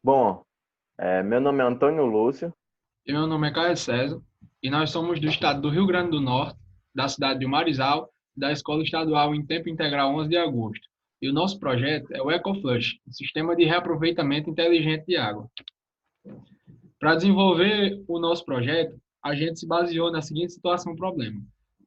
Bom, meu nome é Antônio Lúcio. E meu nome é Caio César e nós somos do estado do Rio Grande do Norte, da cidade de Marizal, da Escola Estadual em Tempo Integral 11 de Agosto. E o nosso projeto é o EcoFlush, um sistema de reaproveitamento inteligente de água. Para desenvolver o nosso projeto, a gente se baseou na seguinte situação-problema.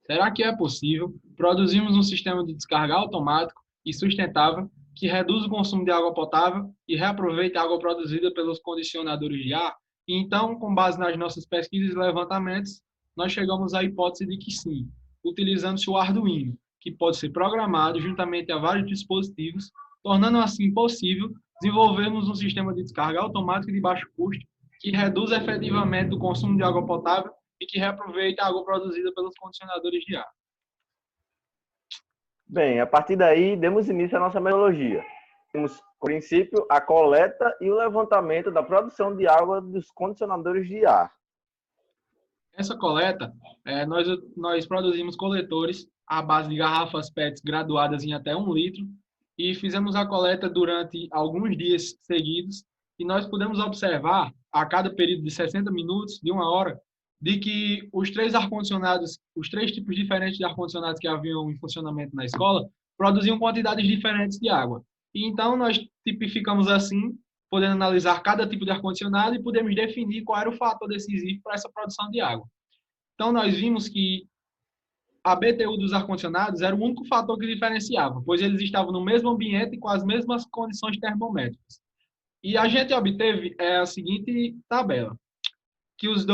Será que é possível produzirmos um sistema de descarga automático e sustentável que reduz o consumo de água potável e reaproveite a água produzida pelos condicionadores de ar? E então, com base nas nossas pesquisas e levantamentos, nós chegamos à hipótese de que sim, utilizando-se o Arduino, que pode ser programado juntamente a vários dispositivos, tornando assim possível desenvolvermos um sistema de descarga automático de baixo custo que reduz efetivamente o consumo de água potável e que reaproveita a água produzida pelos condicionadores de ar. Bem, a partir daí, demos início à nossa metodologia. Temos, no princípio, a coleta e o levantamento da produção de água dos condicionadores de ar. Essa coleta, nós produzimos coletores à base de garrafas PETs graduadas em até 1 litro e fizemos a coleta durante alguns dias seguidos e nós pudemos observar, a cada período de 60 minutos, de 1 hora, de que os três ar-condicionados, os três tipos diferentes de ar-condicionados que haviam em funcionamento na escola, produziam quantidades diferentes de água. E então nós tipificamos assim, podendo analisar cada tipo de ar-condicionado e podemos definir qual era o fator decisivo para essa produção de água. Então, nós vimos que a BTU dos ar-condicionados era o único fator que diferenciava, pois eles estavam no mesmo ambiente e com as mesmas condições termométricas. E a gente obteve a seguinte tabela, que os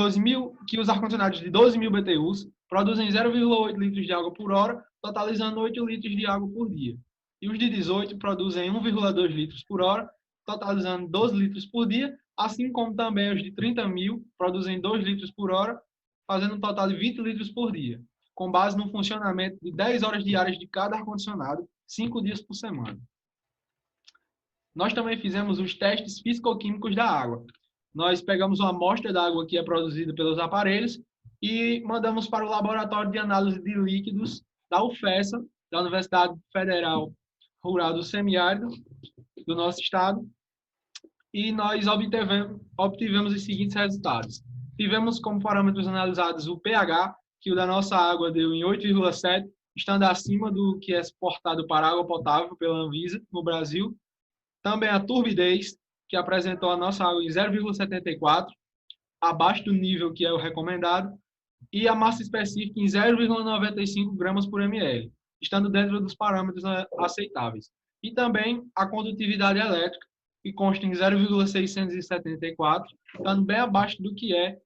ar-condicionados de 12.000 BTUs produzem 0,8 litros de água por hora, totalizando 8 litros de água por dia. E os de 18 produzem 1,2 litros por hora, totalizando 12 litros por dia, assim como também os de 30.000 produzem 2 litros por hora, fazendo um total de 20 litros por dia, com base no funcionamento de 10 horas diárias de cada ar-condicionado, 5 dias por semana. Nós também fizemos os testes físico-químicos da água. Nós pegamos uma amostra da água que é produzida pelos aparelhos e mandamos para o Laboratório de Análise de Líquidos da UFESA, da Universidade Federal Rural do Semiárido, do nosso estado, e nós obtivemos os seguintes resultados. Tivemos como parâmetros analisados o pH, que o da nossa água deu em 8,7, estando acima do que é suportado para água potável pela Anvisa no Brasil. Também a turbidez, que apresentou a nossa água em 0,74, abaixo do nível que é o recomendado, e a massa específica em 0,95 gramas por ml, estando dentro dos parâmetros aceitáveis. E também a condutividade elétrica, que consta em 0,674, estando bem abaixo do que é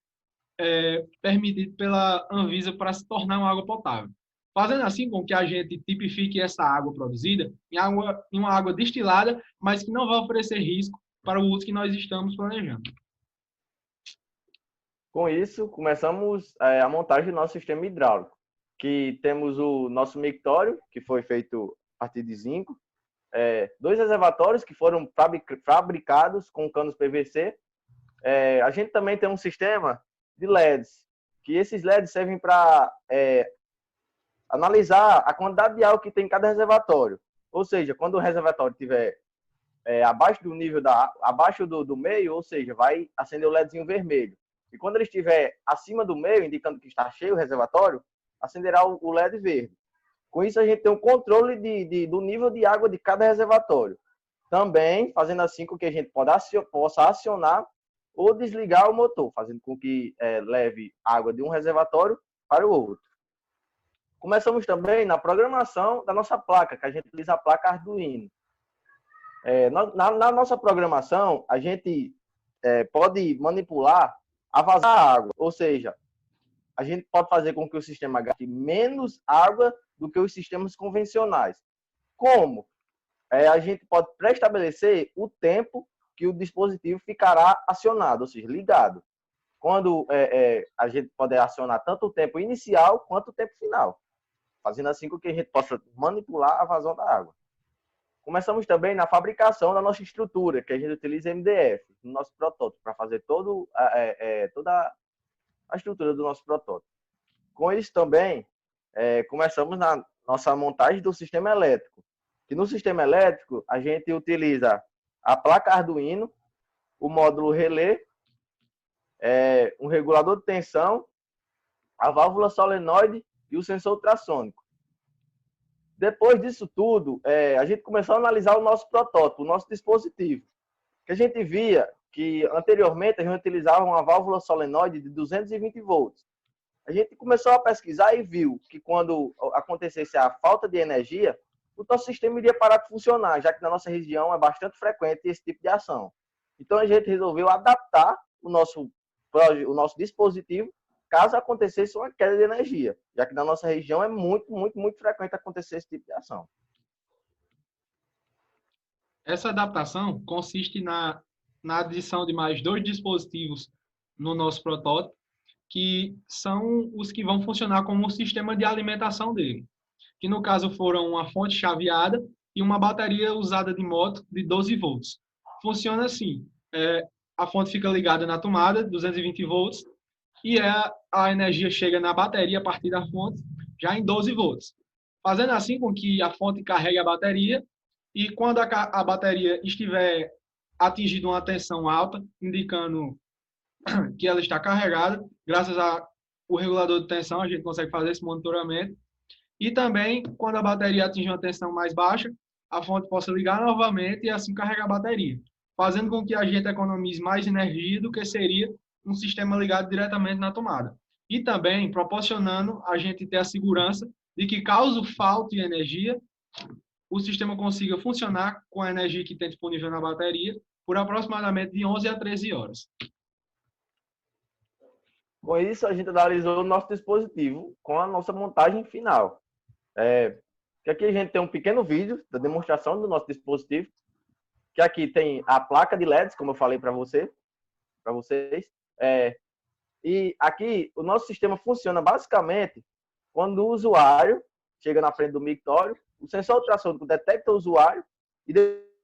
permitido pela Anvisa para se tornar uma água potável. Fazendo assim com que a gente tipifique essa água produzida em uma água destilada, mas que não vai oferecer risco para o uso que nós estamos planejando. Com isso, começamos a montagem do nosso sistema hidráulico, que temos o nosso mictório, que foi feito a partir de zinco, 2 reservatórios que foram fabricados com canos PVC. A gente também tem um sistema de LEDs, que esses LEDs servem para analisar a quantidade de água que tem em cada reservatório. Ou seja, quando o reservatório estiver abaixo do nível abaixo do meio, ou seja, vai acender o LEDzinho vermelho. E quando ele estiver acima do meio, indicando que está cheio o reservatório, acenderá o LED verde. Com isso, a gente tem um controle do nível de água de cada reservatório. Também fazendo assim com que a gente possa acionar ou desligar o motor, fazendo com que leve água de um reservatório para o outro. Começamos também na programação da nossa placa, que a gente utiliza a placa Arduino. Na nossa programação, a gente pode manipular a vazar água, ou seja, a gente pode fazer com que o sistema gaste menos água do que os sistemas convencionais. Como? A gente pode pré-estabelecer o tempo que o dispositivo ficará acionado, ou seja, ligado. Quando a gente pode acionar tanto o tempo inicial quanto o tempo final, fazendo assim com que a gente possa manipular a vazão da água. Começamos também na fabricação da nossa estrutura, que a gente utiliza MDF, no nosso protótipo, para fazer toda a estrutura do nosso protótipo. Com isso também, começamos na nossa montagem do sistema elétrico, que no sistema elétrico a gente utiliza a placa Arduino, o módulo relé, um regulador de tensão, a válvula solenoide e o sensor ultrassônico. Depois disso tudo, a gente começou a analisar o nosso protótipo, o nosso dispositivo. Que a gente via que anteriormente a gente utilizava uma válvula solenoide de 220 volts. A gente começou a pesquisar e viu que quando acontecesse a falta de energia, o nosso sistema iria parar de funcionar, já que na nossa região é bastante frequente esse tipo de ação. Então a gente resolveu adaptar o nosso dispositivo caso acontecesse uma queda de energia, já que na nossa região é muito frequente acontecer esse tipo de ação. Essa adaptação consiste na adição de mais 2 dispositivos no nosso protótipo, que são os que vão funcionar como o sistema de alimentação dele, que no caso foram uma fonte chaveada e uma bateria usada de moto de 12 volts. Funciona assim, a fonte fica ligada na tomada, 220 volts, e a energia chega na bateria a partir da fonte, já em 12 volts. Fazendo assim com que a fonte carregue a bateria, e quando a bateria estiver atingindo uma tensão alta, indicando que ela está carregada, graças ao regulador de tensão, a gente consegue fazer esse monitoramento. E também, quando a bateria atingir uma tensão mais baixa, a fonte possa ligar novamente e assim carregar a bateria, fazendo com que a gente economize mais energia do que seria um sistema ligado diretamente na tomada. E também proporcionando a gente ter a segurança de que, caso falte energia, o sistema consiga funcionar com a energia que tem disponível na bateria por aproximadamente de 11 a 13 horas. Com isso, a gente analisou o nosso dispositivo com a nossa montagem final. Que aqui a gente tem um pequeno vídeo da demonstração do nosso dispositivo, que aqui tem a placa de LEDs, como eu falei para vocês. E aqui o nosso sistema funciona basicamente quando o usuário chega na frente do mictório, o sensor ultrassônico detecta o usuário e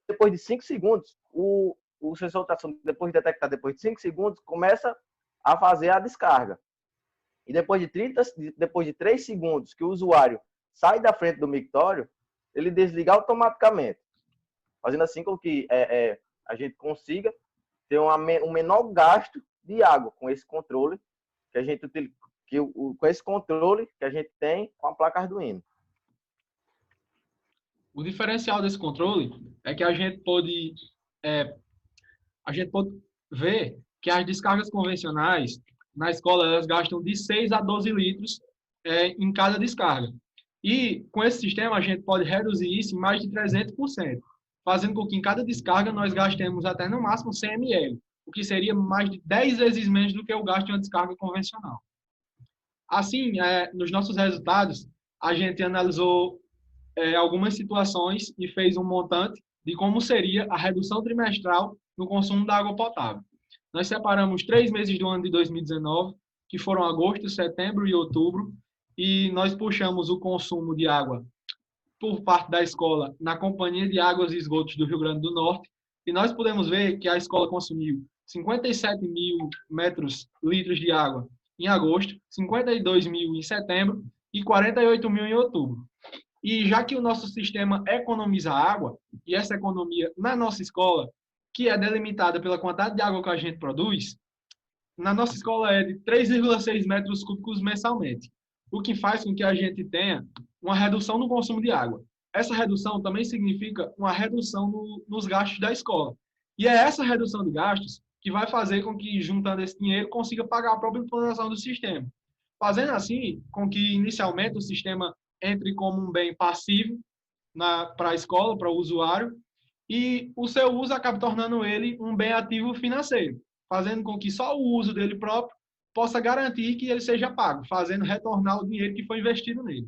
depois de 5 segundos, o sensor ultrassônico, depois de detectar depois de 5 segundos, começa a fazer a descarga. E depois de 3 segundos que o usuário sai da frente do mictório, ele desliga automaticamente, fazendo assim com que a gente consiga ter um menor gasto de água com esse controle que a gente com esse controle que a gente tem com a placa Arduino. O diferencial desse controle é que a gente pode ver que as descargas convencionais na escola elas gastam de 6 a 12 litros em cada descarga. E com esse sistema a gente pode reduzir isso em mais de 300%, fazendo com que em cada descarga nós gastemos até no máximo 100 ml, o que seria mais de 10 vezes menos do que o gasto em uma descarga convencional. Assim, nos nossos resultados, a gente analisou algumas situações e fez um montante de como seria a redução trimestral no consumo da água potável. Nós separamos 3 meses do ano de 2019, que foram agosto, setembro e outubro, e nós puxamos o consumo de água por parte da escola na Companhia de Águas e Esgotos do Rio Grande do Norte, e nós podemos ver que a escola consumiu 57 mil litros de água em agosto, 52 mil em setembro e 48 mil em outubro. E já que o nosso sistema economiza água, e essa economia na nossa escola, que é delimitada pela quantidade de água que a gente produz, na nossa escola é de 3,6 metros cúbicos mensalmente, o que faz com que a gente tenha uma redução no consumo de água. Essa redução também significa uma redução nos gastos da escola. E é essa redução de gastos que vai fazer com que, juntando esse dinheiro, consiga pagar a própria implantação do sistema. Fazendo assim com que, inicialmente, o sistema entre como um bem passivo para a escola, para o usuário, e o seu uso acaba tornando ele um bem ativo financeiro, fazendo com que só o uso dele próprio possa garantir que ele seja pago, fazendo retornar o dinheiro que foi investido nele.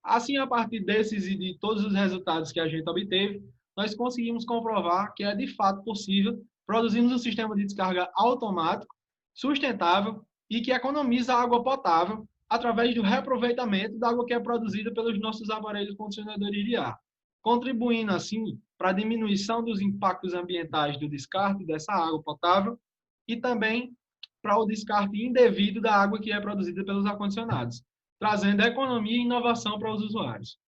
Assim, a partir desses e de todos os resultados que a gente obteve, nós conseguimos comprovar que é de fato possível produzirmos um sistema de descarga automático, sustentável e que economiza água potável através do reaproveitamento da água que é produzida pelos nossos aparelhos condicionadores de ar, contribuindo assim para a diminuição dos impactos ambientais do descarte dessa água potável e também para o descarte indevido da água que é produzida pelos ar-condicionados, trazendo economia e inovação para os usuários.